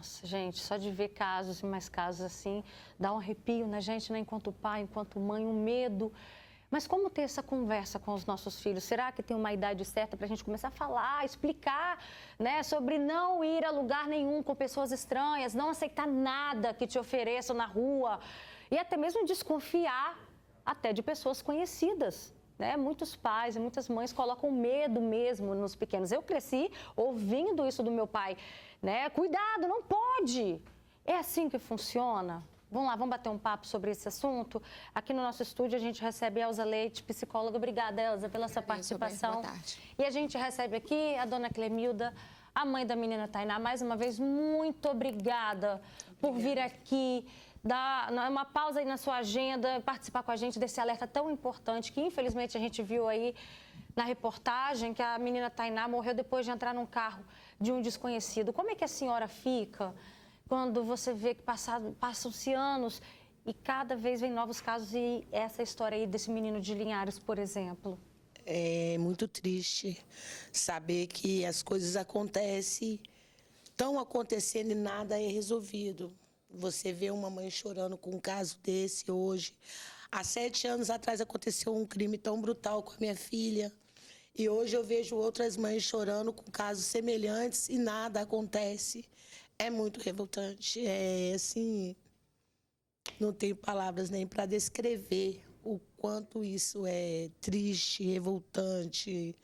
Nossa, gente, só de ver casos e mais casos assim, dá um arrepio na gente, né? Enquanto pai, enquanto mãe, um medo. Mas como ter essa conversa com os nossos filhos? Será que tem uma idade certa para a gente começar a falar, explicar, né, sobre não ir a lugar nenhum com pessoas estranhas, não aceitar nada que te ofereçam na rua e até mesmo desconfiar até de pessoas conhecidas, né? Muitos pais e muitas mães colocam medo mesmo nos pequenos. Eu cresci ouvindo isso do meu pai, né? Cuidado, não pode. É assim que funciona? Vamos lá, vamos bater um papo sobre esse assunto. Aqui no nosso estúdio a gente recebe a Elza Leite, psicóloga. Obrigada, Elza, pela sua participação. Boa tarde. E a gente recebe aqui a dona Clemilda, a mãe da menina Tainá. Mais uma vez, muito obrigada por vir aqui, dar uma pausa aí na sua agenda, participar com a gente desse alerta tão importante que infelizmente a gente viu aí na reportagem que a menina Tainá morreu depois de entrar num carro de um desconhecido. Como é que a senhora fica quando você vê que passam-se anos e cada vez vem novos casos e essa história aí desse menino de Linhares, por exemplo? É muito triste saber que as coisas acontecem, estão acontecendo e nada é resolvido. Você vê uma mãe chorando com um caso desse hoje. Há 7 anos atrás aconteceu um crime tão brutal com a minha filha. E hoje eu vejo outras mães chorando com casos semelhantes e nada acontece. É muito revoltante. É assim, não tenho palavras nem para descrever o quanto isso é triste, revoltante.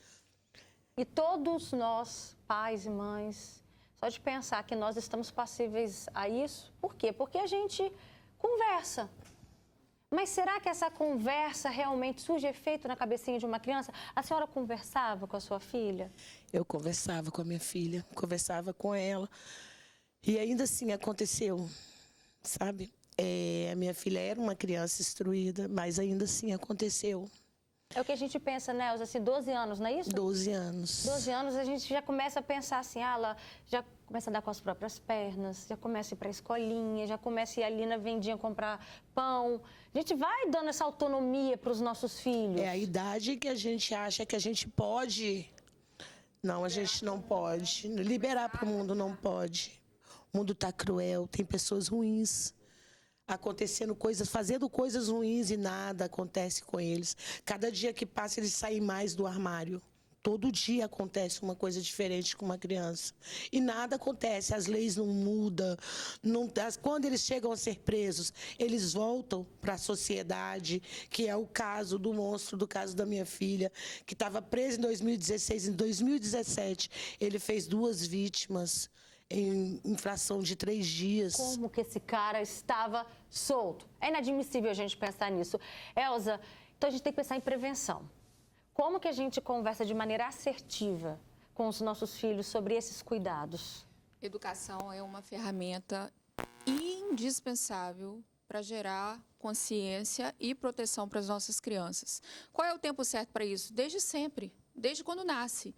E todos nós, pais e mães, só de pensar que nós estamos passíveis a isso, por quê? Porque a gente conversa. Mas será que essa conversa realmente surge efeito na cabecinha de uma criança? A senhora conversava com a sua filha? Eu conversava com a minha filha, conversava com ela. E ainda assim aconteceu, sabe? A minha filha era uma criança instruída, mas ainda assim aconteceu. É o que a gente pensa, né, Elza? Assim, 12 anos, não é isso? 12 anos. 12 anos a gente já começa a pensar assim, ela já começa a andar com as próprias pernas, já começa a ir para a escolinha, já começa a ir ali na vendinha comprar pão. A gente vai dando essa autonomia para os nossos filhos. É a idade que a gente acha que a gente pode. Não, a gente não pode. Liberar para o mundo não pode. O mundo está cruel, tem pessoas ruins acontecendo coisas, fazendo coisas ruins e nada acontece com eles. Cada dia que passa eles saem mais do armário. Todo dia acontece uma coisa diferente com uma criança. E nada acontece, as leis não mudam. Quando eles chegam a ser presos, eles voltam para a sociedade, que é o caso do monstro, do caso da minha filha, que estava preso em 2016. Em 2017, ele fez 2 vítimas em infração de 3 dias. Como que esse cara estava solto? É inadmissível a gente pensar nisso. Elza, então a gente tem que pensar em prevenção. Como que a gente conversa de maneira assertiva com os nossos filhos sobre esses cuidados? Educação é uma ferramenta indispensável para gerar consciência e proteção para as nossas crianças. Qual é o tempo certo para isso? Desde sempre, desde quando nasce.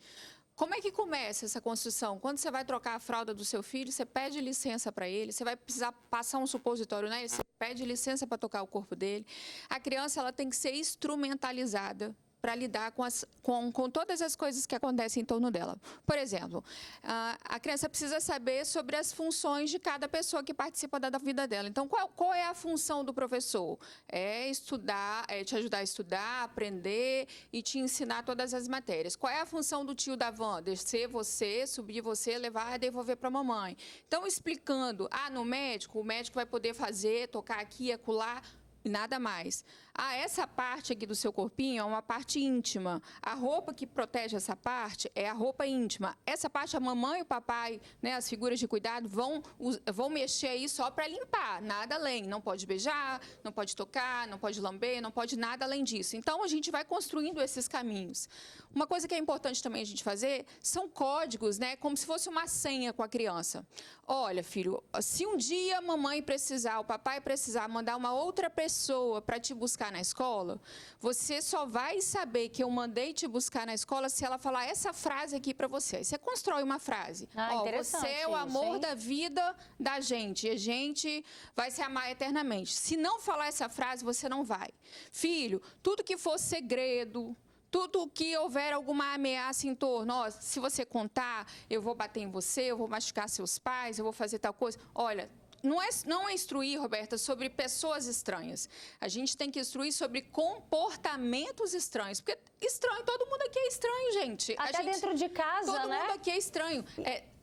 Como é que começa essa construção? Quando você vai trocar a fralda do seu filho, você pede licença para ele, você vai precisar passar um supositório nele, você pede licença para tocar o corpo dele. A criança ela tem que ser instrumentalizada para lidar com todas as coisas que acontecem em torno dela. Por exemplo, a criança precisa saber sobre as funções de cada pessoa que participa da vida dela. Então, qual é a função do professor? É estudar, é te ajudar a estudar, aprender e te ensinar todas as matérias. Qual é a função do tio da van? Descer você, subir você, levar e devolver para a mamãe. Então, explicando, no médico, o médico vai poder fazer, tocar aqui, acolá, e nada mais. Essa parte aqui do seu corpinho é uma parte íntima. A roupa que protege essa parte é a roupa íntima. Essa parte a mamãe e o papai, né, as figuras de cuidado, vão mexer aí só para limpar, nada além. Não pode beijar, não pode tocar, não pode lamber, não pode nada além disso. Então, a gente vai construindo esses caminhos. Uma coisa que é importante também a gente fazer são códigos, né, como se fosse uma senha com a criança. Olha, filho, se um dia a mamãe precisar, o papai precisar mandar uma outra pessoa para te buscar na escola, você só vai saber que eu mandei te buscar na escola se ela falar essa frase aqui para você. Aí você constrói uma frase. Você é o amor da vida da gente e a gente vai se amar eternamente. Se não falar essa frase, você não vai. Filho, tudo que for segredo, Tudo que houver alguma ameaça em torno, ó, se você contar, eu vou bater em você, eu vou machucar seus pais, eu vou fazer tal coisa. Olha, não é instruir, Roberta, sobre pessoas estranhas. A gente tem que instruir sobre comportamentos estranhos. Porque estranho, todo mundo aqui é estranho, gente. Até dentro de casa, todo né? mundo aqui é estranho.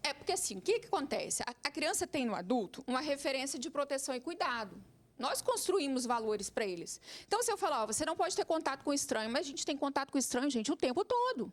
É porque assim, o que acontece? A criança tem no adulto uma referência de proteção e cuidado. Nós construímos valores para eles. Então, se eu falar, ó, você não pode ter contato com estranho, mas a gente tem contato com estranho, gente, o tempo todo.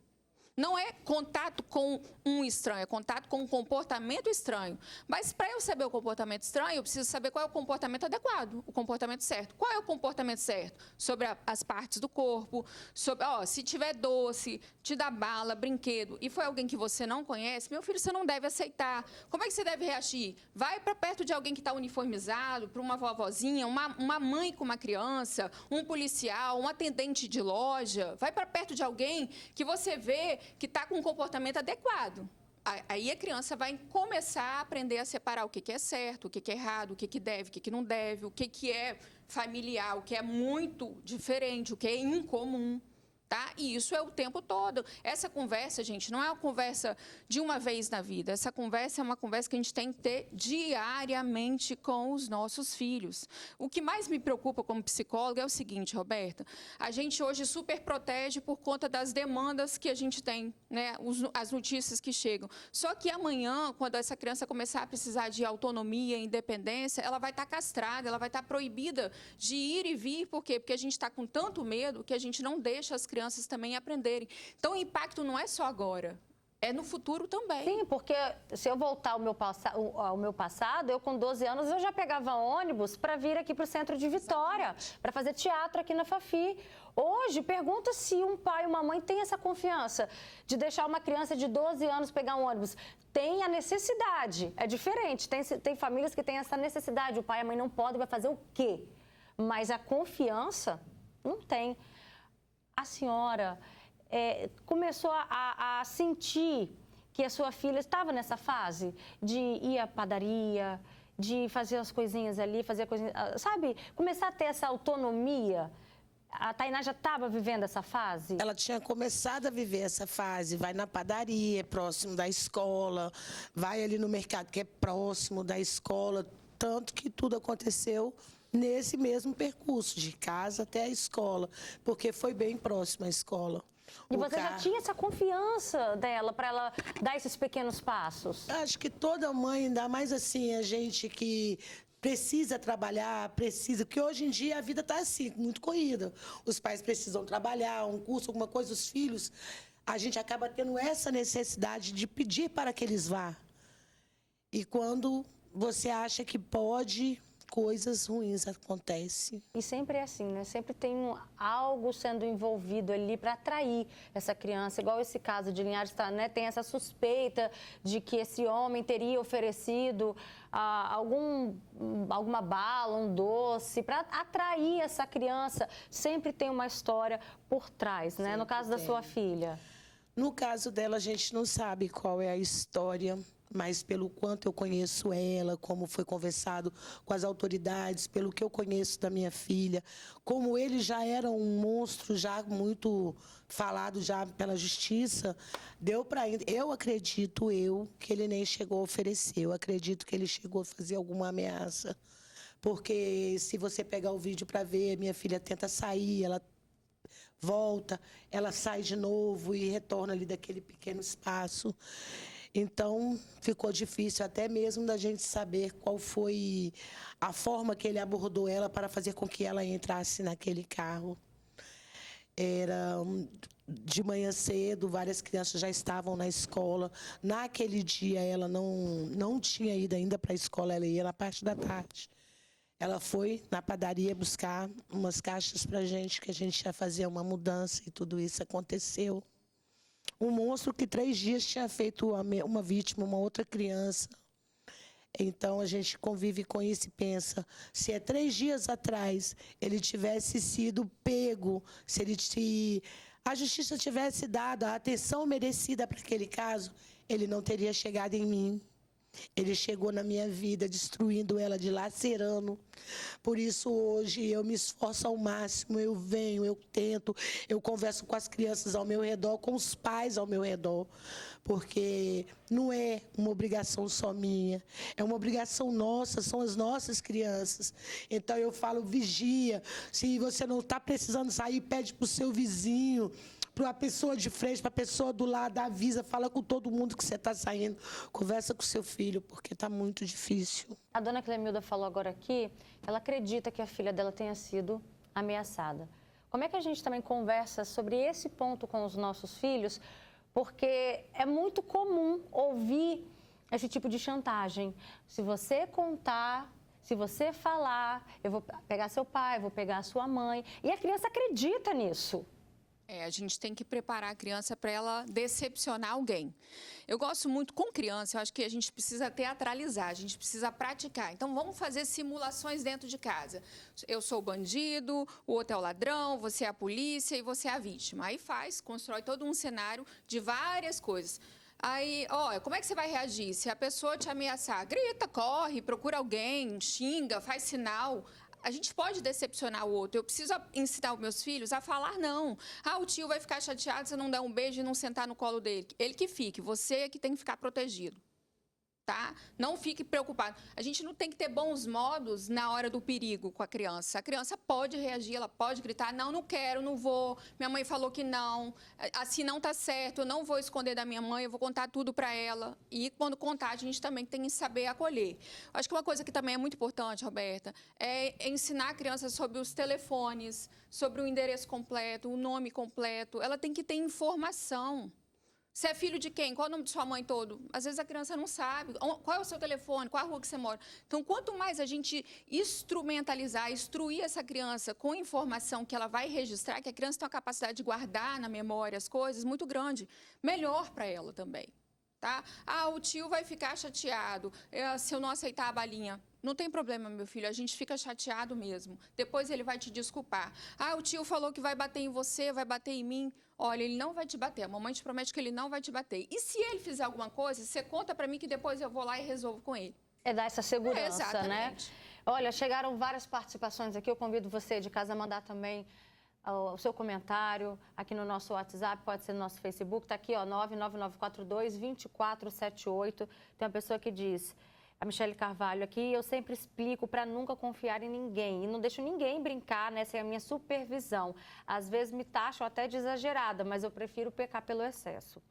Não é contato com um estranho, é contato com um comportamento estranho. Mas para eu saber o comportamento estranho, eu preciso saber qual é o comportamento adequado, o comportamento certo. Qual é o comportamento certo? Sobre as partes do corpo, sobre, ó, se tiver doce, te dá bala, brinquedo, e foi alguém que você não conhece, meu filho, você não deve aceitar. Como é que você deve reagir? Vai para perto de alguém que está uniformizado, para uma vovozinha, uma mãe com uma criança, um policial, um atendente de loja. Vai para perto de alguém que você vê que está com um comportamento adequado. Aí a criança vai começar a aprender a separar o que é certo, o que é errado, o que deve, o que não deve, o que é familiar, o que é muito diferente, o que é incomum. Tá? E isso é o tempo todo. Essa conversa, gente, não é uma conversa de uma vez na vida. Essa conversa é uma conversa que a gente tem que ter diariamente com os nossos filhos. O que mais me preocupa como psicóloga é o seguinte, Roberta, a gente hoje super protege por conta das demandas que a gente tem, né? As notícias que chegam. Só que amanhã, quando essa criança começar a precisar de autonomia, independência, ela vai estar castrada, ela vai estar proibida de ir e vir. Por quê? Porque a gente está com tanto medo que a gente não deixa as crianças também aprenderem. Então, o impacto não é só agora, é no futuro também. Sim, porque se eu voltar ao meu passado, eu com 12 anos, eu já pegava ônibus para vir aqui para o centro de Vitória, para fazer teatro aqui na Fafi. Hoje, pergunta se um pai ou uma mãe tem essa confiança de deixar uma criança de 12 anos pegar um ônibus. Tem a necessidade, é diferente. Tem famílias que têm essa necessidade, o pai e a mãe não podem, vai fazer o quê? Mas a confiança não tem. A senhora começou a sentir que a sua filha estava nessa fase de ir à padaria, de fazer as coisinhas ali, fazer coisinhas, sabe? Começar a ter essa autonomia. A Tainá já estava vivendo essa fase? Ela tinha começado a viver essa fase. Vai na padaria, é próximo da escola. Vai ali no mercado, que é próximo da escola. Tanto que tudo aconteceu nesse mesmo percurso, de casa até a escola, porque foi bem próximo à escola. E você já tinha essa confiança dela para ela dar esses pequenos passos? Acho que toda mãe, ainda mais assim, a gente que precisa trabalhar, porque hoje em dia a vida está assim, muito corrida. Os pais precisam trabalhar, um curso, alguma coisa, os filhos, a gente acaba tendo essa necessidade de pedir para que eles vá. E quando você acha que pode, coisas ruins acontecem. E sempre é assim, né? Sempre tem algo sendo envolvido ali para atrair essa criança. Igual esse caso de Linhares, né? Tem essa suspeita de que esse homem teria oferecido alguma bala, um doce, para atrair essa criança. Sempre tem uma história por trás, né? No caso da sua filha. No caso dela, a gente não sabe qual é a história, mas pelo quanto eu conheço ela, como foi conversado com as autoridades, pelo que eu conheço da minha filha, como ele já era um monstro, já muito falado já pela justiça, deu para... Eu acredito, que ele nem chegou a oferecer, eu acredito que ele chegou a fazer alguma ameaça, porque se você pegar o vídeo para ver, minha filha tenta sair, ela volta, ela sai de novo e retorna ali daquele pequeno espaço. Então, ficou difícil até mesmo da gente saber qual foi a forma que ele abordou ela para fazer com que ela entrasse naquele carro. Era de manhã cedo, várias crianças já estavam na escola. Naquele dia, ela não tinha ido ainda para a escola, ela ia na parte da tarde. Ela foi na padaria buscar umas caixas para a gente, que a gente ia fazer uma mudança e tudo isso aconteceu. Um monstro que 3 dias tinha feito uma vítima, uma outra criança. Então, a gente convive com isso e pensa, se 3 dias atrás ele tivesse sido pego, se a justiça tivesse dado a atenção merecida para aquele caso, ele não teria chegado em mim. Ele chegou na minha vida destruindo ela, dilacerando. Por isso hoje eu me esforço ao máximo, eu venho, eu tento, eu converso com as crianças ao meu redor, com os pais ao meu redor, porque não é uma obrigação só minha, é uma obrigação nossa, são as nossas crianças. Então eu falo, vigia, se você não está precisando sair, pede para o seu vizinho, para a pessoa de frente, para a pessoa do lado, avisa, fala com todo mundo que você está saindo, conversa com seu filho, porque está muito difícil. A dona Clemilda falou agora aqui, ela acredita que a filha dela tenha sido ameaçada. Como é que a gente também conversa sobre esse ponto com os nossos filhos? Porque é muito comum ouvir esse tipo de chantagem. Se você contar, se você falar, eu vou pegar seu pai, vou pegar a sua mãe. E a criança acredita nisso. A gente tem que preparar a criança para ela decepcionar alguém. Eu gosto muito com criança, eu acho que a gente precisa teatralizar, a gente precisa praticar. Então, vamos fazer simulações dentro de casa. Eu sou o bandido, o outro é o ladrão, você é a polícia e você é a vítima. Aí constrói todo um cenário de várias coisas. Aí, como é que você vai reagir? Se a pessoa te ameaçar, grita, corre, procura alguém, xinga, faz sinal. A gente pode decepcionar o outro. Eu preciso ensinar os meus filhos a falar não. O tio vai ficar chateado se eu não der um beijo e não sentar no colo dele. Ele que fique, você é que tem que ficar protegido. Tá? Não fique preocupado. A gente não tem que ter bons modos na hora do perigo com a criança. A criança pode reagir, ela pode gritar, não quero, não vou, minha mãe falou que não, assim não está certo, eu não vou esconder da minha mãe, eu vou contar tudo para ela. E quando contar, a gente também tem que saber acolher. Acho que uma coisa que também é muito importante, Roberta, é ensinar a criança sobre os telefones, sobre o endereço completo, o nome completo. Ela tem que ter informação. Você é filho de quem? Qual é o nome de sua mãe todo? Às vezes a criança não sabe. Qual é o seu telefone? Qual é a rua que você mora? Então, quanto mais a gente instrumentalizar, instruir essa criança com informação que ela vai registrar, que a criança tem uma capacidade de guardar na memória as coisas muito grande, melhor para ela também. Tá? O tio vai ficar chateado se eu não aceitar a balinha. Não tem problema, meu filho, a gente fica chateado mesmo. Depois ele vai te desculpar. O tio falou que vai bater em você, vai bater em mim. Olha, ele não vai te bater. A mamãe te promete que ele não vai te bater. E se ele fizer alguma coisa, você conta para mim que depois eu vou lá e resolvo com ele. É dar essa segurança, exatamente. Né? Olha, chegaram várias participações aqui. Eu convido você de casa a mandar também o seu comentário aqui no nosso WhatsApp, pode ser no nosso Facebook. Está aqui, 99942-2478. Tem uma pessoa que diz... A Michele Carvalho aqui, eu sempre explico para nunca confiar em ninguém e não deixo ninguém brincar, né? Essa é a minha supervisão. Às vezes me taxam até de exagerada, mas eu prefiro pecar pelo excesso.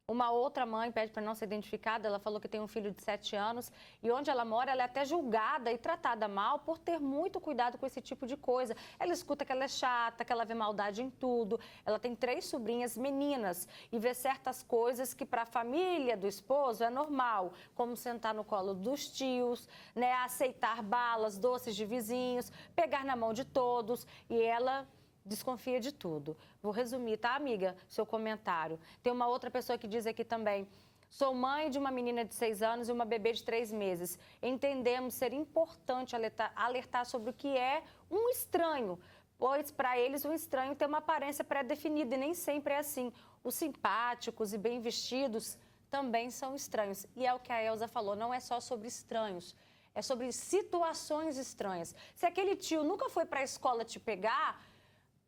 Uma outra mãe pede para não ser identificada, ela falou que tem um filho de 7 anos e onde ela mora, ela é até julgada e tratada mal por ter muito cuidado com esse tipo de coisa. Ela escuta que ela é chata, que ela vê maldade em tudo. Ela tem 3 sobrinhas meninas e vê certas coisas que para a família do esposo é normal, como sentar no colo dos tios, né, aceitar balas, doces de vizinhos, pegar na mão de todos e ela... desconfia de tudo. Vou resumir, tá, amiga? Seu comentário. Tem uma outra pessoa que diz aqui também. Sou mãe de uma menina de 6 anos e uma bebê de 3 meses. Entendemos ser importante alertar sobre o que é um estranho, pois para eles o estranho tem uma aparência pré-definida e nem sempre é assim. Os simpáticos e bem vestidos também são estranhos. E é o que a Elza falou, não é só sobre estranhos. É sobre situações estranhas. Se aquele tio nunca foi para a escola te pegar...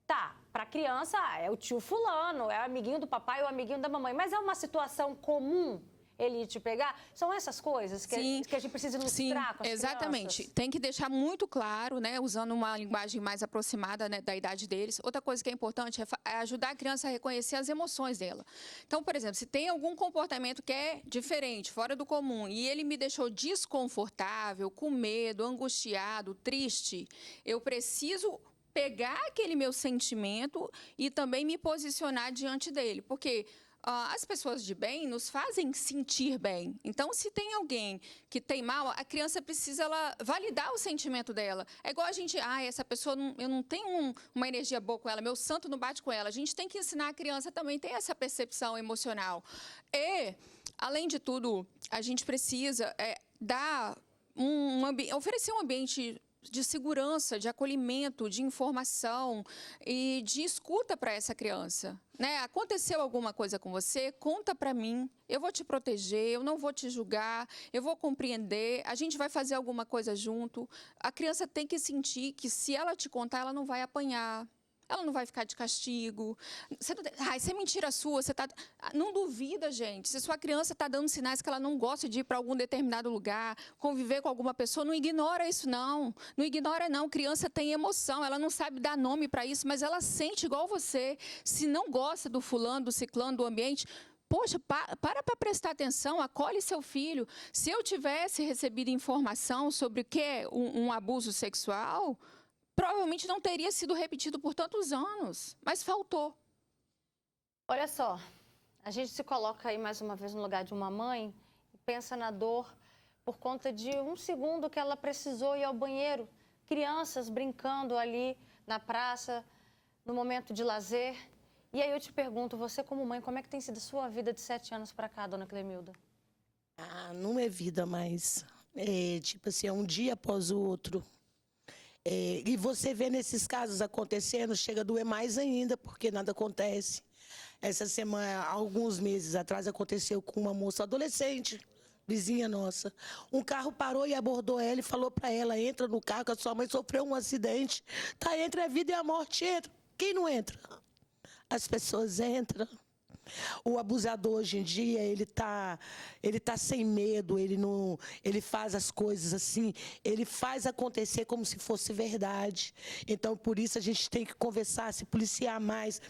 Tá, para a criança é o tio fulano, é o amiguinho do papai ou o amiguinho da mamãe, mas é uma situação comum ele ir te pegar? São essas coisas que a gente precisa ilustrar com as exatamente. crianças? Tem que deixar muito claro, né, usando uma linguagem mais aproximada, né, da idade deles. Outra coisa que é importante é ajudar a criança a reconhecer as emoções dela. Então, por exemplo, se tem algum comportamento que é diferente, fora do comum, e ele me deixou desconfortável, com medo, angustiado, triste, eu preciso... pegar aquele meu sentimento e também me posicionar diante dele, porque as pessoas de bem nos fazem sentir bem. Então, se tem alguém que tem mal, a criança precisa validar o sentimento dela. É igual a gente, essa pessoa, eu não tenho uma energia boa com ela, meu santo não bate com ela. A gente tem que ensinar a criança também a ter essa percepção emocional. E, além de tudo, a gente precisa oferecer um ambiente de segurança, de acolhimento, de informação e de escuta para essa criança. Né? Aconteceu alguma coisa com você? Conta para mim, eu vou te proteger, eu não vou te julgar, eu vou compreender, a gente vai fazer alguma coisa junto. A criança tem que sentir que se ela te contar, ela não vai apanhar. Ela não vai ficar de castigo. Isso é mentira sua. Você tá... Não duvida, gente. Se sua criança está dando sinais que ela não gosta de ir para algum determinado lugar, conviver com alguma pessoa, não ignora isso, não. Não ignora, não. Criança tem emoção. Ela não sabe dar nome para isso, mas ela sente igual você. Se não gosta do fulano, do ciclano, do ambiente... Poxa, para prestar atenção, acolhe seu filho. Se eu tivesse recebido informação sobre o que é um abuso sexual... provavelmente não teria sido repetido por tantos anos, mas faltou. Olha só, a gente se coloca aí mais uma vez no lugar de uma mãe e pensa na dor por conta de um segundo que ela precisou ir ao banheiro. Crianças brincando ali na praça, no momento de lazer. E aí eu te pergunto, você como mãe, como é que tem sido a sua vida de 7 anos para cá, dona Clemilda? Não é vida mais. Tipo assim, é um dia após o outro. E você vê nesses casos acontecendo, chega a doer mais ainda, porque nada acontece. Essa semana, alguns meses atrás, aconteceu com uma moça adolescente, vizinha nossa. Um carro parou e abordou ela e falou para ela, entra no carro, que a sua mãe sofreu um acidente. Tá, entre a vida e a morte, entra. Quem não entra? As pessoas entram. O abusador hoje em dia, ele tá sem medo, ele faz as coisas assim, ele faz acontecer como se fosse verdade. Então, por isso a gente tem que conversar, se policiar mais,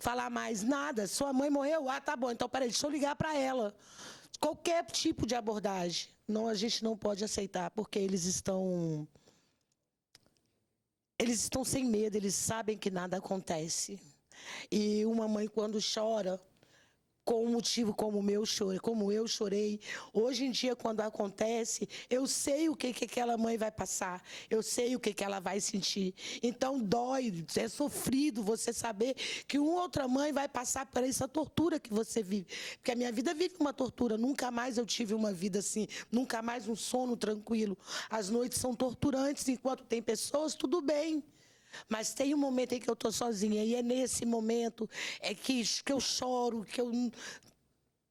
falar mais. Nada, sua mãe morreu? Ah, tá bom, então peraí, deixa eu ligar para ela. Qualquer tipo de abordagem, não, a gente não pode aceitar, porque eles estão sem medo, eles sabem que nada acontece. E uma mãe, quando chora, com um motivo como eu chorei, hoje em dia, quando acontece, eu sei o que aquela mãe vai passar, eu sei o que ela vai sentir. Então, dói, é sofrido você saber que uma outra mãe vai passar por essa tortura que você vive. Porque a minha vida vive uma tortura, nunca mais eu tive uma vida assim, nunca mais um sono tranquilo. As noites são torturantes, enquanto tem pessoas, tudo bem. Mas tem um momento em que eu estou sozinha, e é nesse momento que eu choro, que eu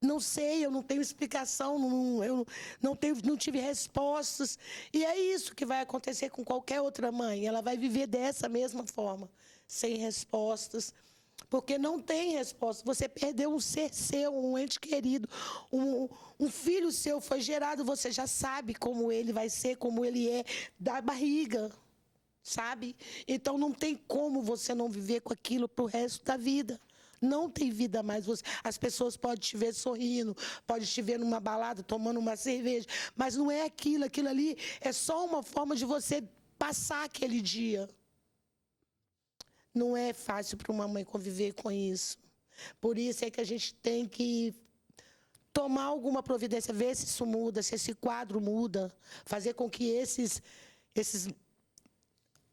não sei, eu não tenho explicação, eu não tive respostas. E é isso que vai acontecer com qualquer outra mãe. Ela vai viver dessa mesma forma, sem respostas. Porque não tem resposta. Você perdeu um ser seu, um ente querido, um filho seu foi gerado, você já sabe como ele vai ser, como ele é, da barriga. Sabe? Então não tem como você não viver com aquilo pro resto da vida. Não tem vida mais. As pessoas podem te ver sorrindo, podem te ver numa balada, tomando uma cerveja, mas não é aquilo. Aquilo ali é só uma forma de você passar aquele dia. Não é fácil para uma mãe conviver com isso. Por isso é que a gente tem que tomar alguma providência, ver se isso muda, se esse quadro muda, fazer com que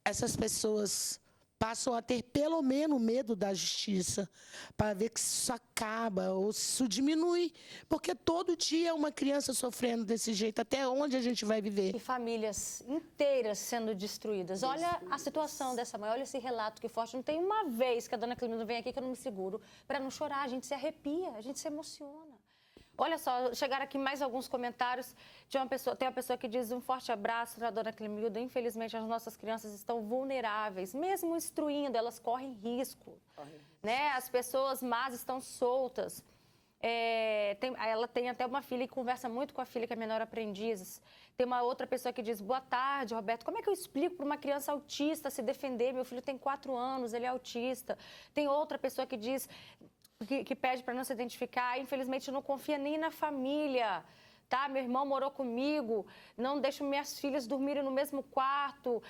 essas pessoas passam a ter pelo menos medo da justiça, para ver que isso acaba ou se isso diminui. Porque todo dia é uma criança sofrendo desse jeito. Até onde a gente vai viver? E famílias inteiras sendo destruídas. Olha a situação dessa mãe, olha esse relato que forte. Não tem uma vez que a dona Clemilda vem aqui que eu não me seguro para não chorar. A gente se arrepia, a gente se emociona. Olha só, chegaram aqui mais alguns comentários de uma pessoa. Tem uma pessoa que diz um forte abraço para a dona Clemilda. Infelizmente, as nossas crianças estão vulneráveis. Mesmo instruindo, elas correm risco. Né? As pessoas más estão soltas. Ela tem até uma filha e conversa muito com a filha, que é menor aprendiz. Tem uma outra pessoa que diz, boa tarde, Roberto. Como é que eu explico para uma criança autista se defender? Meu filho tem 4 anos, ele é autista. Tem outra pessoa que diz... Que pede para não se identificar, infelizmente não confia nem na família, tá? Meu irmão morou comigo, não deixo minhas filhas dormirem no mesmo quarto.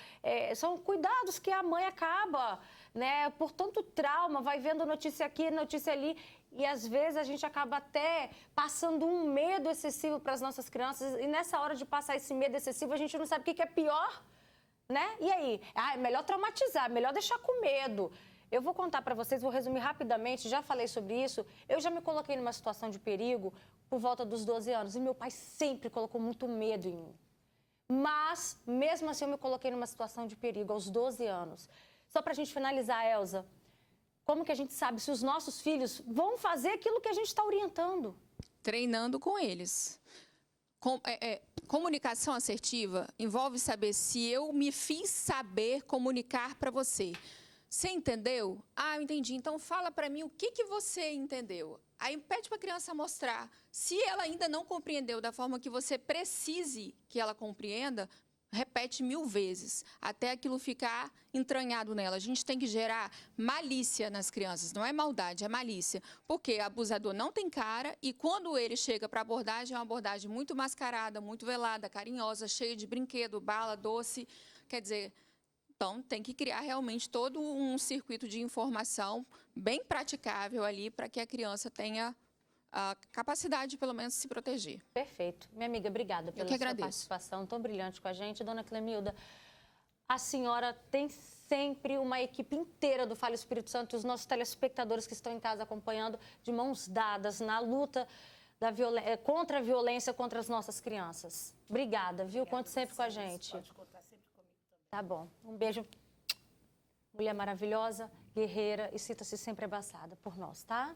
São cuidados que a mãe acaba, né? Por tanto trauma, vai vendo notícia aqui, notícia ali, e às vezes a gente acaba até passando um medo excessivo para as nossas crianças, e nessa hora de passar esse medo excessivo, a gente não sabe o que é pior, né? E aí? É melhor traumatizar, melhor deixar com medo. Eu vou contar para vocês, vou resumir rapidamente, já falei sobre isso. Eu já me coloquei numa situação de perigo por volta dos 12 anos e meu pai sempre colocou muito medo em mim. Mas, mesmo assim, eu me coloquei numa situação de perigo aos 12 anos. Só para a gente finalizar, Elza, como que a gente sabe se os nossos filhos vão fazer aquilo que a gente está orientando? Treinando com eles. Comunicação assertiva envolve saber se eu me fiz saber comunicar para você. Você entendeu? Ah, eu entendi. Então, fala para mim o que você entendeu. Aí, pede para a criança mostrar. Se ela ainda não compreendeu da forma que você precise que ela compreenda, repete 1000 vezes, até aquilo ficar entranhado nela. A gente tem que gerar malícia nas crianças. Não é maldade, é malícia. Porque o abusador não tem cara e quando ele chega para a abordagem, é uma abordagem muito mascarada, muito velada, carinhosa, cheia de brinquedo, bala, doce. Quer dizer... Então, tem que criar realmente todo um circuito de informação bem praticável ali para que a criança tenha a capacidade, pelo menos, de se proteger. Perfeito. Minha amiga, obrigada pela sua participação tão brilhante com a gente. Dona Clemilda, a senhora tem sempre uma equipe inteira do Fale Espírito Santo, os nossos telespectadores que estão em casa acompanhando, de mãos dadas na luta contra a violência contra as nossas crianças. Obrigada, viu? Conte sempre com a gente. Pode contar sempre comigo também. Tá bom. Um beijo. Mulher maravilhosa, guerreira e sinta-se sempre abraçada por nós, tá?